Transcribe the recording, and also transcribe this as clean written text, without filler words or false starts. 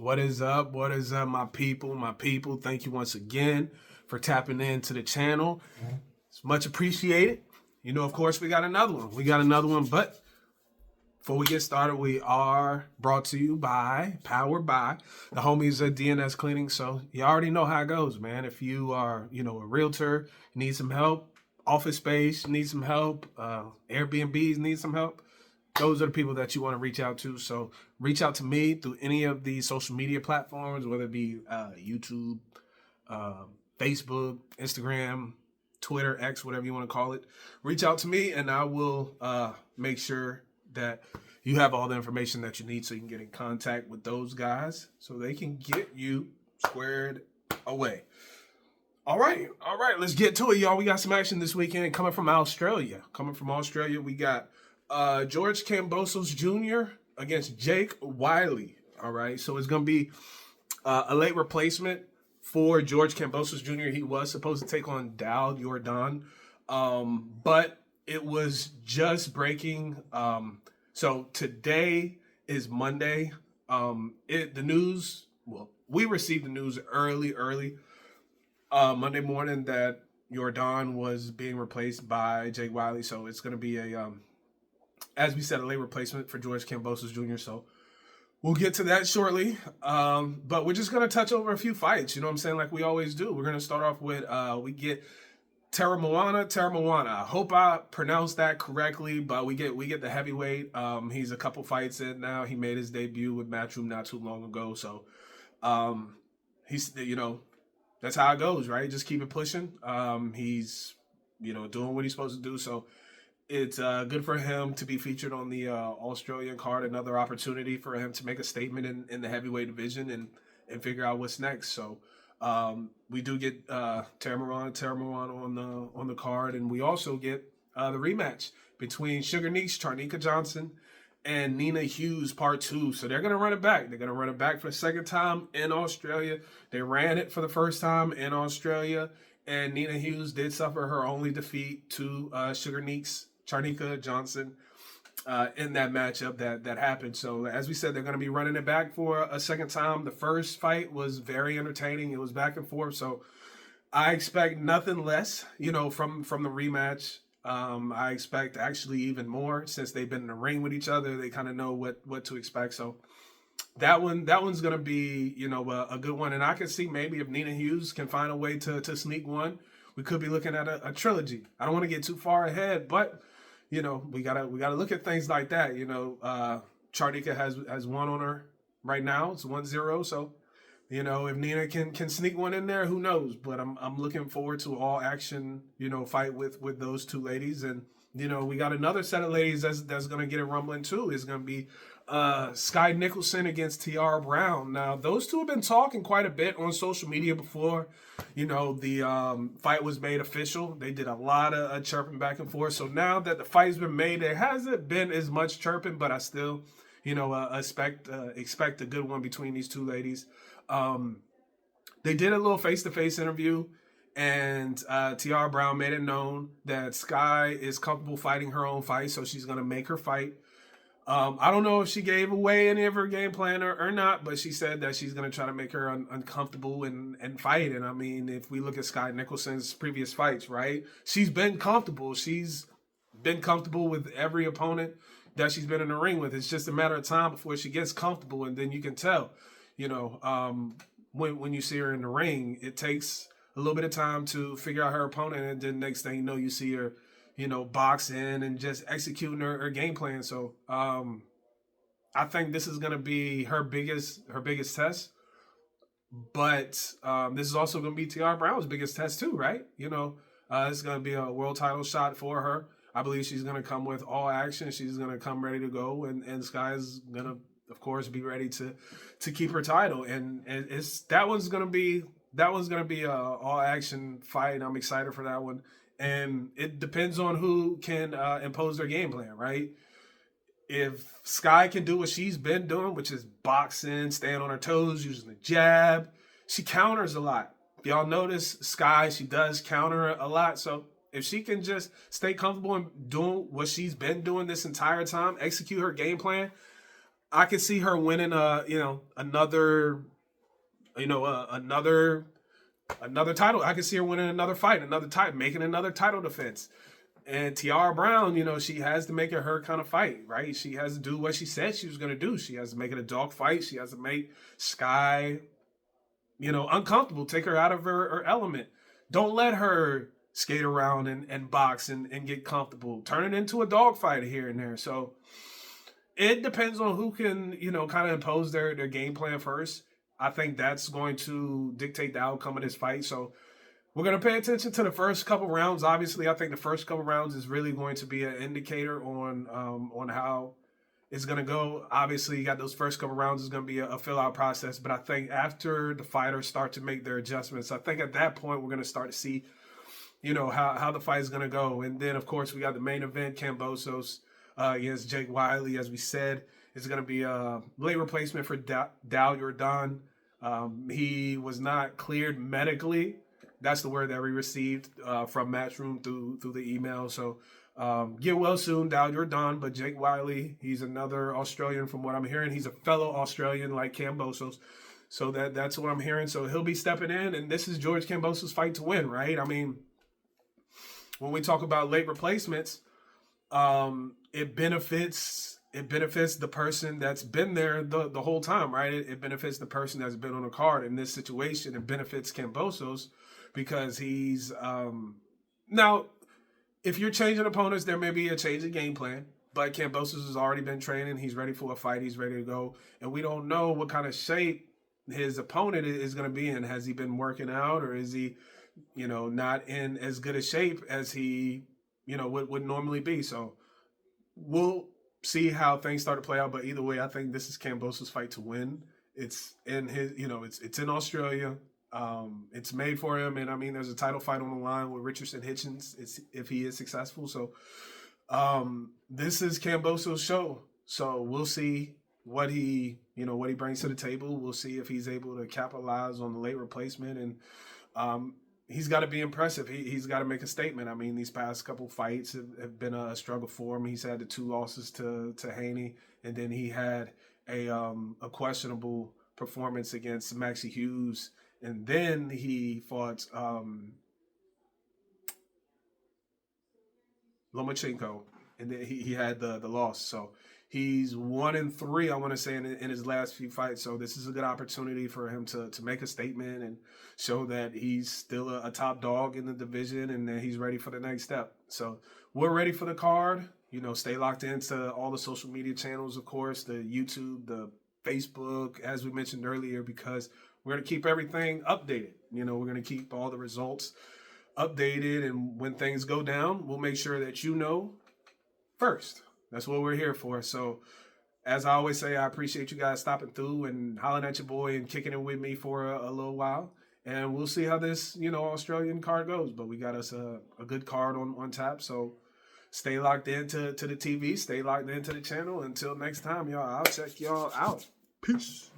What is up? What is up, my people? My people, thank you once again for tapping into the channel. It's much appreciated. You know, of course, we got another one. But before we get started, we are brought to you by, powered by the homies at DNS Cleaning. So you already know how it goes, man. If you are, a realtor, you need some help, office space, need some help, Airbnbs need some help. Those are the people that you want to reach out to. So reach out to me through any of the social media platforms, whether it be YouTube, Facebook, Instagram, Twitter, X, whatever you want to call it. Reach out to me and I will make sure that you have all the information that you need so you can get in contact with those guys so they can get you squared away. All right, let's get to it, y'all. We got some action this weekend coming from Australia. We got George Kambosos Jr. against Jake Wyllie. All right, so it's going to be a late replacement for George Kambosos Jr. He was supposed to take on Dal Jordan, but it was just breaking. So today is Monday. We received the news early Monday morning that Jordan was being replaced by Jake Wyllie. So it's going to be as we said, a late replacement for George Kambosos Jr. So we'll get to that shortly. But we're just going to touch over a few fights, you know what I'm saying, like we always do. We're going to start off with, we get Taramoana. I hope I pronounced that correctly, but we get the heavyweight. He's a couple fights in now. He made his debut with Matchroom not too long ago. So he's, that's how it goes, right? Just keep it pushing. He's, doing what he's supposed to do. So it's good for him to be featured on the Australian card. Another opportunity for him to make a statement in the heavyweight division and figure out what's next. So we do get Taramoana on the card, and we also get the rematch between Sugar Neeks, Charnika Johnson, and Nina Hughes Part 2. So they're going to run it back. They're going to run it back for the second time in Australia. They ran it for the first time in Australia, and Nina Hughes did suffer her only defeat to Sugar Neeks, Charnika Johnson, in that matchup that happened. So as we said, they're going to be running it back for a second time. The first fight was very entertaining. It was back and forth. So I expect nothing less, from the rematch. I expect actually even more since they've been in the ring with each other. They kind of know what to expect. So that one's going to be, a good one. And I can see maybe if Nina Hughes can find a way to sneak one, we could be looking at a trilogy. I don't want to get too far ahead, but we gotta look at things like that. Charnika has one on her right now. It's 1-0. So, if Nina can sneak one in there, who knows? But I'm looking forward to all action, fight with those two ladies. And, we got another set of ladies that's gonna get it rumbling too. It's gonna be Sky Nicholson against Tiara Brown. Now, those two have been talking quite a bit on social media before, the fight was made official. They did a lot of chirping back and forth. So now that the fight's been made, there hasn't been as much chirping, but I still, expect a good one between these two ladies. They did a little face-to-face interview, and Tiara Brown made it known that Sky is comfortable fighting her own fight, so she's going to make her fight. I don't know if she gave away any of her game plan or not, but she said that she's going to try to make her uncomfortable and fight. And I mean, if we look at Sky Nicholson's previous fights, right, she's been comfortable. She's been comfortable with every opponent that she's been in the ring with. It's just a matter of time before she gets comfortable, and then you can tell, when you see her in the ring, it takes a little bit of time to figure out her opponent, and then next thing you know, you see her boxing and just executing her game plan. So I think this is going to be her biggest test. But this is also going to be Tiara Brown's biggest test too, right? It's going to be a world title shot for her. I believe she's going to come with all action. She's going to come ready to go, and Sky's going to, of course, be ready to keep her title. And that one's going to be a all action fight. I'm excited for that one. And it depends on who can impose their game plan, right? If Sky can do what she's been doing, which is boxing, staying on her toes, using the jab, she counters a lot. If y'all notice, Sky, she does counter a lot. So if she can just stay comfortable in doing what she's been doing this entire time, execute her game plan, I could see her winning another title. I could see her winning another fight, another title, making another title defense. And Tiara Brown, she has to make it her kind of fight, right? She has to do what she said she was going to do. She has to make it a dog fight. She has to make Sky, uncomfortable, take her out of her element. Don't let her skate around and box and get comfortable. Turn it into a dog fight here and there. So it depends on who can, kind of impose their game plan first. I think that's going to dictate the outcome of this fight. So we're going to pay attention to the first couple rounds. Obviously, I think the first couple rounds is really going to be an indicator on how it's going to go. Obviously, you got those first couple rounds is going to be a fill-out process. But I think after the fighters start to make their adjustments, I think at that point we're going to start to see, how the fight is going to go. And then, of course, we got the main event, Kambosos against Jake Wyllie. As we said, it's going to be a late replacement for Dal Jordan. He was not cleared medically. That's the word that we received from Matchroom through the email. So get well soon, Dal Jordan. But Jake Wyllie, he's another Australian from what I'm hearing. He's a fellow Australian like Kambosos. So that's what I'm hearing. So he'll be stepping in. And this is George Kambosos' fight to win, right? I mean, when we talk about late replacements, it benefits the person that's been there the whole time, right? It benefits the person that's been on the card. In this situation, it benefits Kambosos because he's now, if you're changing opponents, there may be a change in game plan, but Kambosos has already been training. He's ready for a fight. He's ready to go. And we don't know what kind of shape his opponent is going to be in. Has he been working out, or is he, not in as good a shape as he, would normally be? So we'll see how things start to play out. But either way, I think this is Kambosos' fight to win. It's in his, it's in Australia. It's made for him, and I mean, there's a title fight on the line with Richardson Hitchens. If he is successful. So this is Kambosos' show. So we'll see what he brings to the table. We'll see if he's able to capitalize on the late replacement, and he's got to be impressive. He's got to make a statement. I mean, these past couple fights have been a struggle for him. He's had the 2 losses to Haney, and then he had a questionable performance against Maxie Hughes, and then he fought Lomachenko, and then he had the loss. So he's 1-3, I want to say, in his last few fights. So this is a good opportunity for him to make a statement and show that he's still a top dog in the division and that he's ready for the next step. So we're ready for the card. Stay locked into all the social media channels, of course, the YouTube, the Facebook, as we mentioned earlier, because we're going to keep everything updated. We're going to keep all the results updated, and when things go down, we'll make sure that first. That's what we're here for. So, as I always say, I appreciate you guys stopping through and hollering at your boy and kicking it with me for a little while. And we'll see how this, Australian card goes. But we got us a good card on tap. So, stay locked into the TV. Stay locked into the channel. Until next time, y'all, I'll check y'all out. Peace.